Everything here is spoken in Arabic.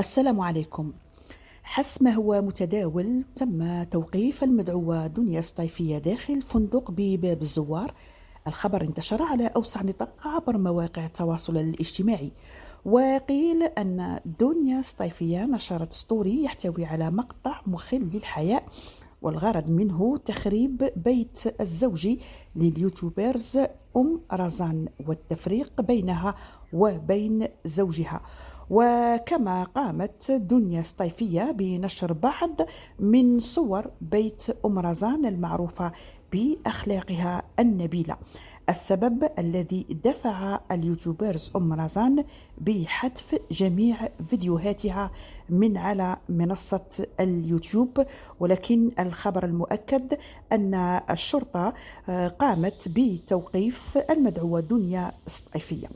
السلام عليكم. حسب ما هو متداول، تم توقيف المدعوة دنيا الصيفية داخل فندق بباب الزوار. الخبر انتشر على أوسع نطاق عبر مواقع التواصل الاجتماعي، وقيل أن دنيا الصيفية نشرت ستوري يحتوي على مقطع مخل للحياء، والغرض منه تخريب بيت الزوج لليوتيوبرز رزان والتفريق بينها وبين زوجها. وكما قامت دنيا الصيفية بنشر بعض من صور بيت رزان المعروفة بأخلاقها النبيلة. السبب الذي دفع اليوتيوبرز رزان بحذف جميع فيديوهاتها من على منصة اليوتيوب، ولكن الخبر المؤكد أن الشرطة قامت بتوقيف المدعوة دنيا الصيفية.